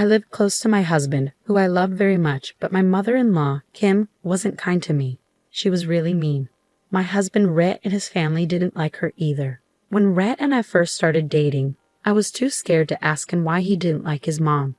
I lived close to my husband, who I loved very much, but my mother-in-law, Kim, wasn't kind to me. She was really mean. My husband, Rhett, and his family didn't like her either. When Rhett and I first started dating, I was too scared to ask him why he didn't like his mom.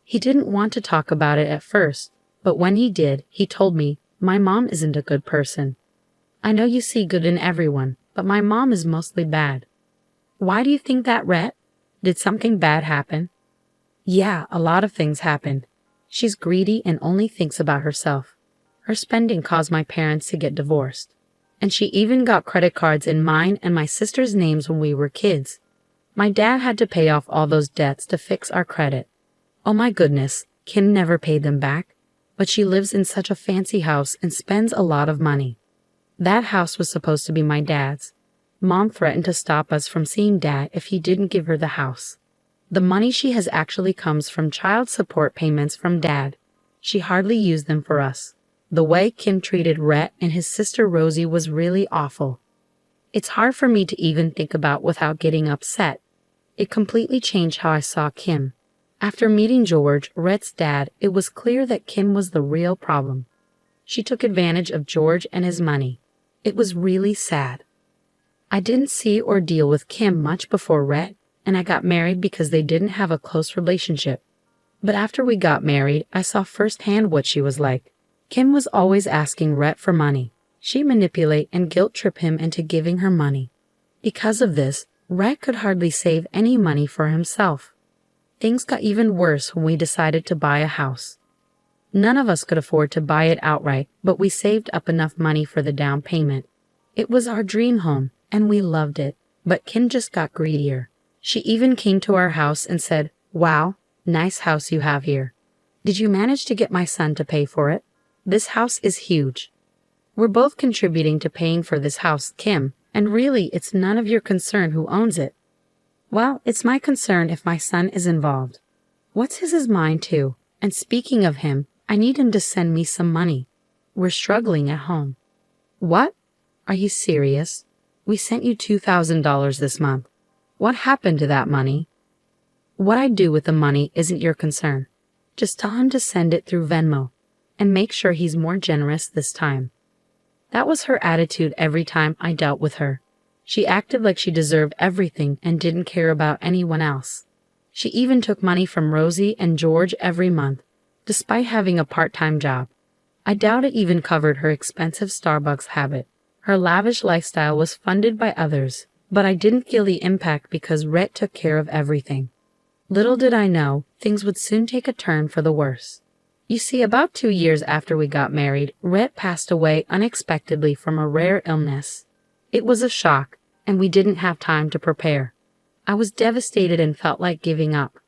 He didn't want to talk about it at first, but when he did, he told me, "My mom isn't a good person. I know you see good in everyone, but my mom is mostly bad." "Why do you think that, Rhett? Did something bad happen?" "Yeah, a lot of things happened. She's greedy and only thinks about herself. Her spending caused my parents to get divorced. And she even got credit cards in mine and my sister's names when we were kids. My dad had to pay off all those debts to fix our credit. Oh my goodness, Kim never paid them back, but she lives in such a fancy house and spends a lot of money. That house was supposed to be my dad's. Mom threatened to stop us from seeing Dad if he didn't give her the house. The money she has actually comes from child support payments from Dad. She hardly used them for us. The way Kim treated Rhett and his sister Rosie was really awful. It's hard for me to even think about without getting upset. It completely changed how I saw Kim. After meeting George, Rhett's dad, it was clear that Kim was the real problem. She took advantage of George and his money. It was really sad. I didn't see or deal with Kim much before Rhett, and I got married because they didn't have a close relationship. But after we got married, I saw firsthand what she was like. Kim was always asking Rhett for money. She'd manipulate and guilt-trip him into giving her money. Because of this, Rhett could hardly save any money for himself. Things got even worse when we decided to buy a house. None of us could afford to buy it outright, but we saved up enough money for the down payment. It was our dream home, and we loved it, but Kim just got greedier. She even came to our house and said, "Wow, nice house you have here. Did you manage to get my son to pay for it? This house is huge. We're both contributing to paying for this house, Kim, and really it's none of your concern who owns it." "Well, it's my concern if my son is involved. What's his mind too? And speaking of him, I need him to send me some money. We're struggling at home." "What? Are you serious? We sent you $2,000 this month. What happened to that money?" "What I do with the money isn't your concern. Just tell him to send it through Venmo. And make sure he's more generous this time." That was her attitude every time I dealt with her. She acted like she deserved everything and didn't care about anyone else. She even took money from Rosie and George every month, despite having a part-time job. I doubt it even covered her expensive Starbucks habit. Her lavish lifestyle was funded by others, but I didn't feel the impact because Rhett took care of everything. Little did I know, things would soon take a turn for the worse. You see, about 2 years after we got married, Rhett passed away unexpectedly from a rare illness. It was a shock, and we didn't have time to prepare. I was devastated and felt like giving up.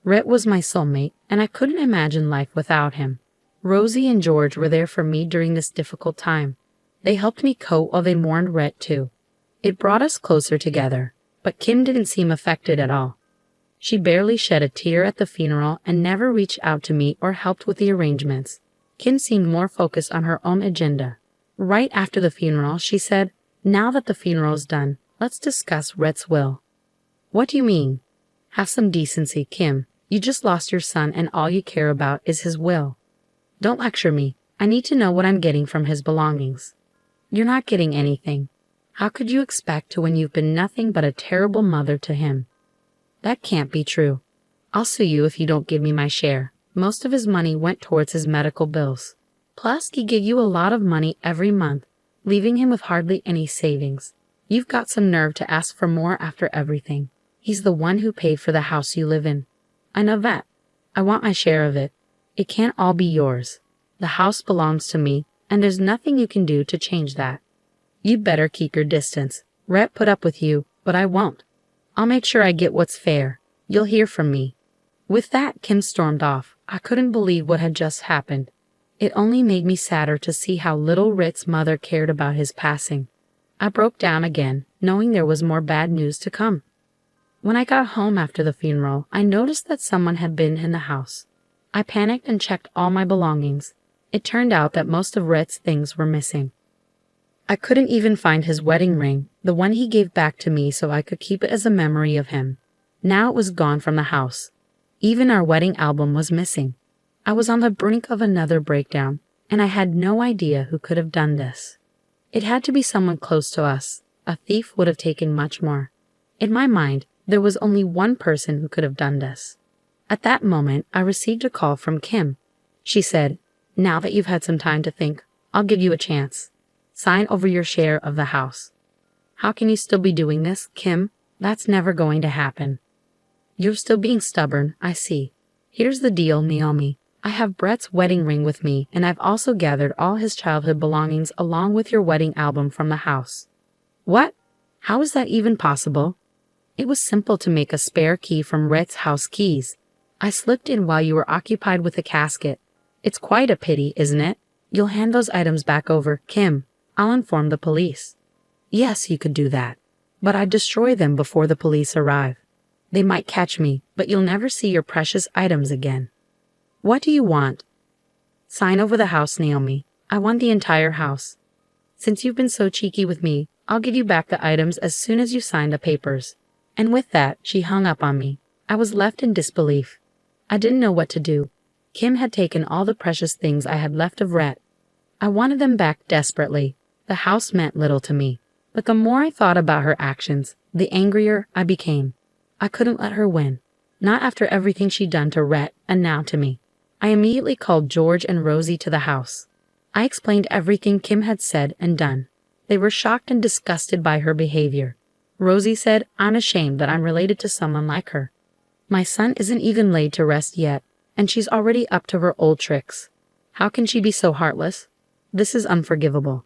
Rhett was my soulmate, and I couldn't imagine life without him. Rosie and George were there for me during this difficult time. They helped me cope while they mourned Rhett too. It brought us closer together, but Kim didn't seem affected at all. She barely shed a tear at the funeral and never reached out to me or helped with the arrangements. Kim seemed more focused on her own agenda. Right after the funeral, she said, "Now that the funeral's done, let's discuss Rhett's will." "What do you mean?" "Have some decency, Kim. You just lost your son and all you care about is his will. Don't lecture me. I need to know what I'm getting from his belongings." "You're not getting anything. How could you expect to when you've been nothing but a terrible mother to him?" "That can't be true. I'll sue you if you don't give me my share." Most of his money went towards his medical bills. Plus, he gave you a lot of money every month, leaving him with hardly any savings. You've got some nerve to ask for more after everything. He's the one who paid for the house you live in. I know that. I want my share of it. It can't all be yours. The house belongs to me, and there's nothing you can do to change that. You'd better keep your distance. Rhett put up with you, but I won't. I'll make sure I get what's fair. You'll hear from me." With that, Kim stormed off. I couldn't believe what had just happened. It only made me sadder to see how little Rhett's mother cared about his passing. I broke down again, knowing there was more bad news to come. When I got home after the funeral, I noticed that someone had been in the house. I panicked and checked all my belongings. It turned out that most of Rhett's things were missing. I couldn't even find his wedding ring, the one he gave back to me so I could keep it as a memory of him. Now it was gone from the house. Even our wedding album was missing. I was on the brink of another breakdown, and I had no idea who could have done this. It had to be someone close to us. A thief would have taken much more. In my mind, there was only one person who could have done this. At that moment, I received a call from Kim. She said, "Now that you've had some time to think, I'll give you a chance. Sign over your share of the house." "How can you still be doing this, Kim? That's never going to happen." "You're still being stubborn, I see. Here's the deal, Naomi. I have Brett's wedding ring with me, and I've also gathered all his childhood belongings along with your wedding album from the house." "What? How is that even possible?" "It was simple to make a spare key from Rhett's house keys. I slipped in while you were occupied with the casket. It's quite a pity, isn't it? You'll hand those items back over, Kim. I'll inform the police." "Yes, you could do that. But I'd destroy them before the police arrive. They might catch me, but you'll never see your precious items again." "What do you want?" "Sign over the house, Naomi. I want the entire house. Since you've been so cheeky with me, I'll give you back the items as soon as you sign the papers." And with that, she hung up on me. I was left in disbelief. I didn't know what to do. Kim had taken all the precious things I had left of Rhett. I wanted them back desperately. The house meant little to me. But the more I thought about her actions, the angrier I became. I couldn't let her win. Not after everything she'd done to Rhett and now to me. I immediately called George and Rosie to the house. I explained everything Kim had said and done. They were shocked and disgusted by her behavior. Rosie said, "I'm ashamed that I'm related to someone like her. My son isn't even laid to rest yet, and she's already up to her old tricks. How can she be so heartless? This is unforgivable.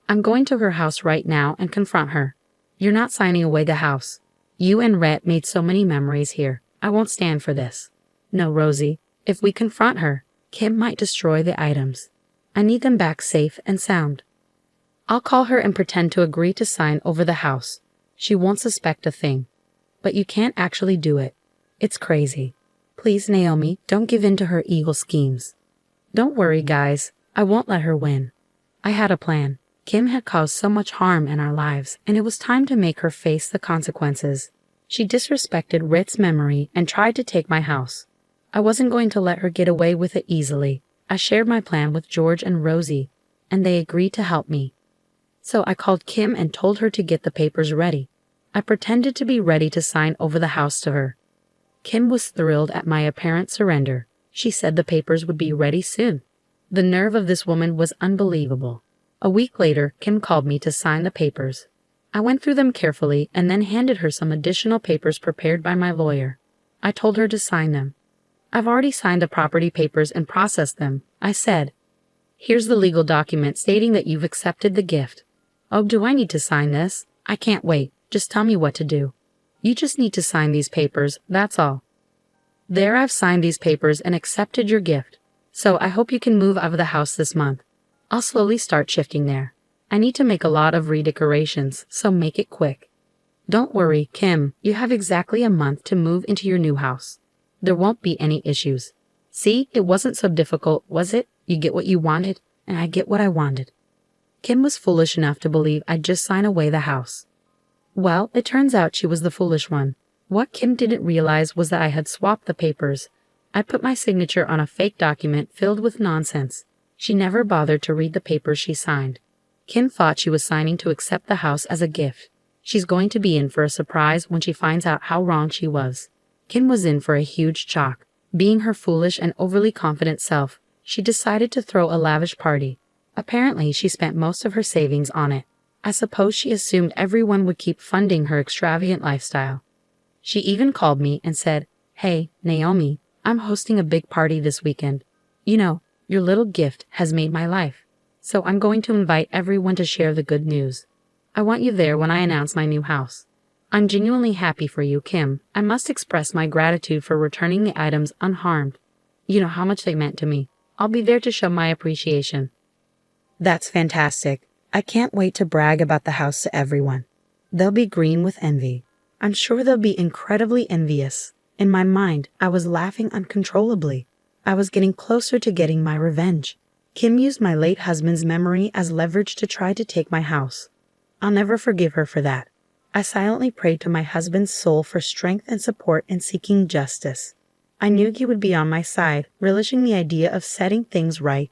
I'm going to her house right now and confront her. You're not signing away the house. You and Rhett made so many memories here. I won't stand for this." "No, Rosie. If we confront her, Kim might destroy the items. I need them back safe and sound. I'll call her and pretend to agree to sign over the house. She won't suspect a thing. But you can't actually do it. It's crazy. Please, Naomi, don't give in to her evil schemes." "Don't worry, guys. I won't let her win. I had a plan. Kim had caused so much harm in our lives, and it was time to make her face the consequences. She disrespected Rhett's memory and tried to take my house. I wasn't going to let her get away with it easily. I shared my plan with George and Rosie, and they agreed to help me. So I called Kim and told her to get the papers ready. I pretended to be ready to sign over the house to her. Kim was thrilled at my apparent surrender. She said the papers would be ready soon. The nerve of this woman was unbelievable. A week later, Kim called me to sign the papers. I went through them carefully and then handed her some additional papers prepared by my lawyer. I told her to sign them. "I've already signed the property papers and processed them," I said. "Here's the legal document stating that you've accepted the gift." "Oh, do I need to sign this? I can't wait. Just tell me what to do." "You just need to sign these papers, that's all." "There, I've signed these papers and accepted your gift. So I hope you can move out of the house this month. I'll slowly start shifting there. I need to make a lot of redecorations, so make it quick." "Don't worry, Kim, you have exactly a month to move into your new house. There won't be any issues. See, it wasn't so difficult, was it? You get what you wanted, and I get what I wanted." Kim was foolish enough to believe I'd just sign away the house. Well, it turns out she was the foolish one. What Kim didn't realize was that I had swapped the papers. I put my signature on a fake document filled with nonsense. She never bothered to read the papers she signed. Kim thought she was signing to accept the house as a gift. She's going to be in for a surprise when she finds out how wrong she was. Kim was in for a huge shock. Being her foolish and overly confident self, she decided to throw a lavish party. Apparently, she spent most of her savings on it. I suppose she assumed everyone would keep funding her extravagant lifestyle. She even called me and said, "Hey, Naomi, I'm hosting a big party this weekend. You know, your little gift has made my life. So I'm going to invite everyone to share the good news. I want you there when I announce my new house. I'm genuinely happy for you, Kim. I must express my gratitude for returning the items unharmed. You know how much they meant to me. I'll be there to show my appreciation." "That's fantastic. I can't wait to brag about the house to everyone. They'll be green with envy. I'm sure they'll be incredibly envious." In my mind, I was laughing uncontrollably. I was getting closer to getting my revenge. Kim used my late husband's memory as leverage to try to take my house. I'll never forgive her for that. I silently prayed to my husband's soul for strength and support in seeking justice. I knew he would be on my side, relishing the idea of setting things right.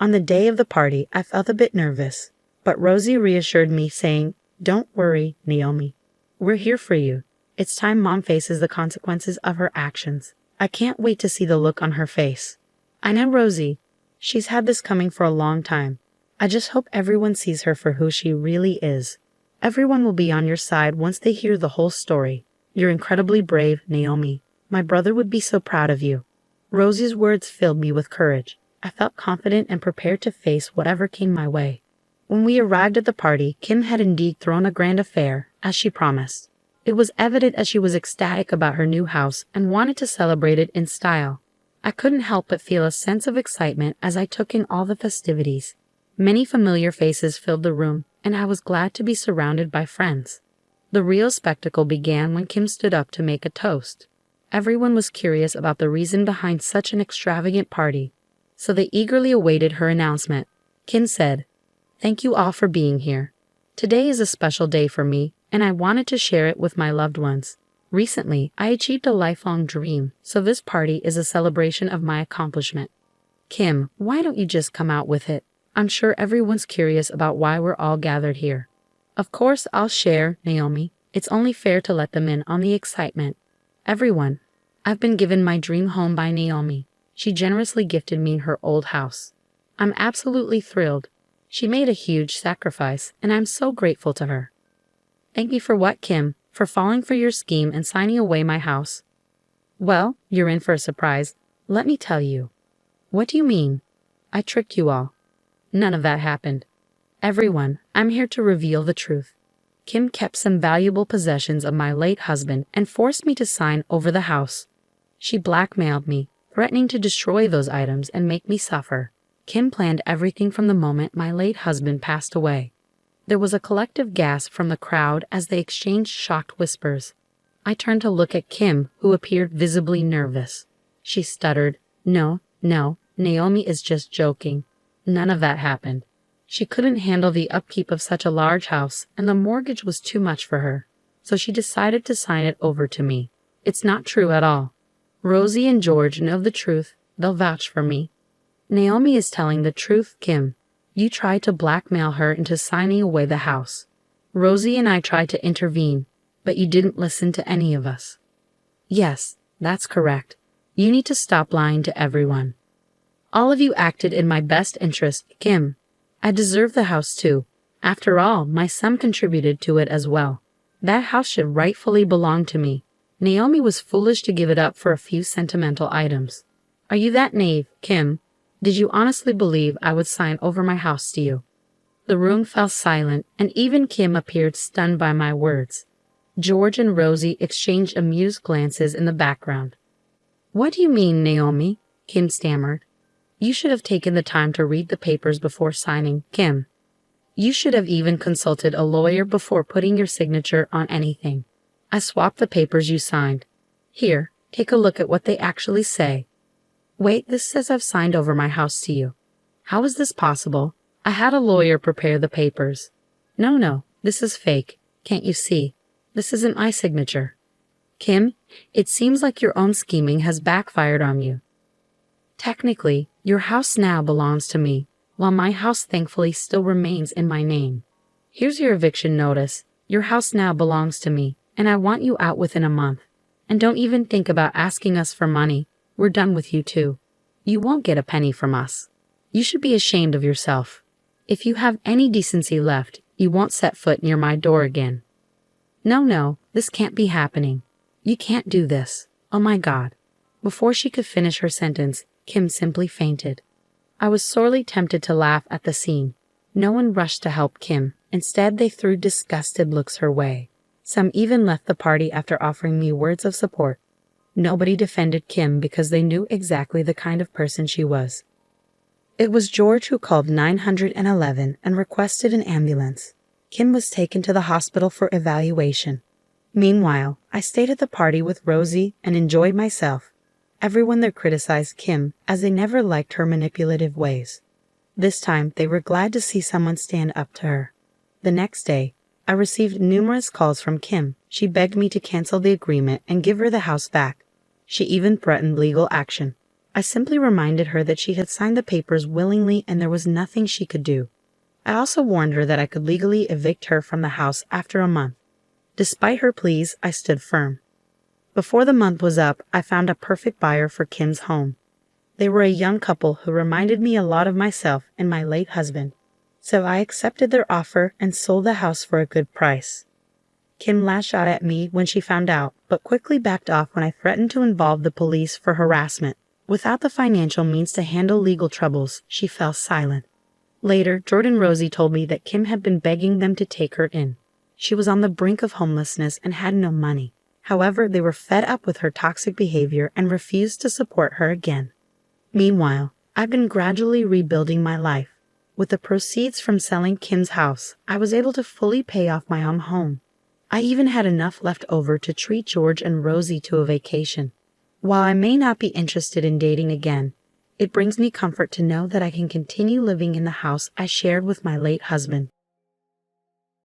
On the day of the party, I felt a bit nervous, but Rosie reassured me, saying, "Don't worry, Naomi. We're here for you. It's time Mom faces the consequences of her actions." I can't wait to see the look on her face. I know Rosie. She's had this coming for a long time. I just hope everyone sees her for who she really is. Everyone will be on your side once they hear the whole story. You're incredibly brave, Naomi. My brother would be so proud of you. Rosie's words filled me with courage. I felt confident and prepared to face whatever came my way. When we arrived at the party, Kim had indeed thrown a grand affair, as she promised. It was evident as she was ecstatic about her new house and wanted to celebrate it in style. I couldn't help but feel a sense of excitement as I took in all the festivities. Many familiar faces filled the room, and I was glad to be surrounded by friends. The real spectacle began when Kim stood up to make a toast. Everyone was curious about the reason behind such an extravagant party, so they eagerly awaited her announcement. Kim said, "Thank you all for being here. Today is a special day for me, and I wanted to share it with my loved ones. Recently, I achieved a lifelong dream, so this party is a celebration of my accomplishment." Kim, why don't you just come out with it? I'm sure everyone's curious about why we're all gathered here. Of course I'll share, Naomi. It's only fair to let them in on the excitement. Everyone, I've been given my dream home by Naomi. She generously gifted me her old house. I'm absolutely thrilled. She made a huge sacrifice, and I'm so grateful to her. Thank you for what, Kim? For falling for your scheme and signing away my house? Well, you're in for a surprise. Let me tell you. What do you mean? I tricked you all. None of that happened. Everyone, I'm here to reveal the truth. Kim kept some valuable possessions of my late husband and forced me to sign over the house. She blackmailed me, threatening to destroy those items and make me suffer. Kim planned everything from the moment my late husband passed away. There was a collective gasp from the crowd as they exchanged shocked whispers. I turned to look at Kim, who appeared visibly nervous. She stuttered, No, Naomi is just joking. None of that happened. She couldn't handle the upkeep of such a large house, and the mortgage was too much for her, so she decided to sign it over to me. It's not true at all. Rosie and George know the truth. They'll vouch for me. Naomi is telling the truth, Kim. You tried to blackmail her into signing away the house. Rosie and I tried to intervene, but you didn't listen to any of us. Yes, that's correct. You need to stop lying to everyone. All of you acted in my best interest, Kim. I deserve the house too. After all, my son contributed to it as well. That house should rightfully belong to me. Naomi was foolish to give it up for a few sentimental items. Are you that naive, Kim? Did you honestly believe I would sign over my house to you? The room fell silent, and even Kim appeared stunned by my words. George and Rosie exchanged amused glances in the background. What do you mean, Naomi? Kim stammered. You should have taken the time to read the papers before signing, Kim. You should have even consulted a lawyer before putting your signature on anything. I swapped the papers you signed. Here, take a look at what they actually say. Wait, this says I've signed over my house to you. How is this possible? I had a lawyer prepare the papers. No, this is fake. Can't you see? This isn't my signature. Kim, it seems like your own scheming has backfired on you. Technically, your house now belongs to me, while my house thankfully still remains in my name. Here's your eviction notice. Your house now belongs to me, and I want you out within a month. And don't even think about asking us for money. We're done with you too. You won't get a penny from us. You should be ashamed of yourself. If you have any decency left, you won't set foot near my door again. No, this can't be happening. You can't do this. Oh my God. Before she could finish her sentence, Kim simply fainted. I was sorely tempted to laugh at the scene. No one rushed to help Kim. Instead, they threw disgusted looks her way. Some even left the party after offering me words of support. Nobody defended Kim because they knew exactly the kind of person she was. It was George who called 911 and requested an ambulance. Kim was taken to the hospital for evaluation. Meanwhile, I stayed at the party with Rosie and enjoyed myself. Everyone there criticized Kim as they never liked her manipulative ways. This time, they were glad to see someone stand up to her. The next day, I received numerous calls from Kim. She begged me to cancel the agreement and give her the house back. She even threatened legal action. I simply reminded her that she had signed the papers willingly and there was nothing she could do. I also warned her that I could legally evict her from the house after a month. Despite her pleas, I stood firm. Before the month was up, I found a perfect buyer for Kim's home. They were a young couple who reminded me a lot of myself and my late husband. So I accepted their offer and sold the house for a good price. Kim lashed out at me when she found out, but quickly backed off when I threatened to involve the police for harassment. Without the financial means to handle legal troubles, she fell silent. Later, Jordan Rosie told me that Kim had been begging them to take her in. She was on the brink of homelessness and had no money. However, they were fed up with her toxic behavior and refused to support her again. Meanwhile, I've been gradually rebuilding my life. With the proceeds from selling Kim's house, I was able to fully pay off my own home. I even had enough left over to treat George and Rosie to a vacation. While I may not be interested in dating again, it brings me comfort to know that I can continue living in the house I shared with my late husband.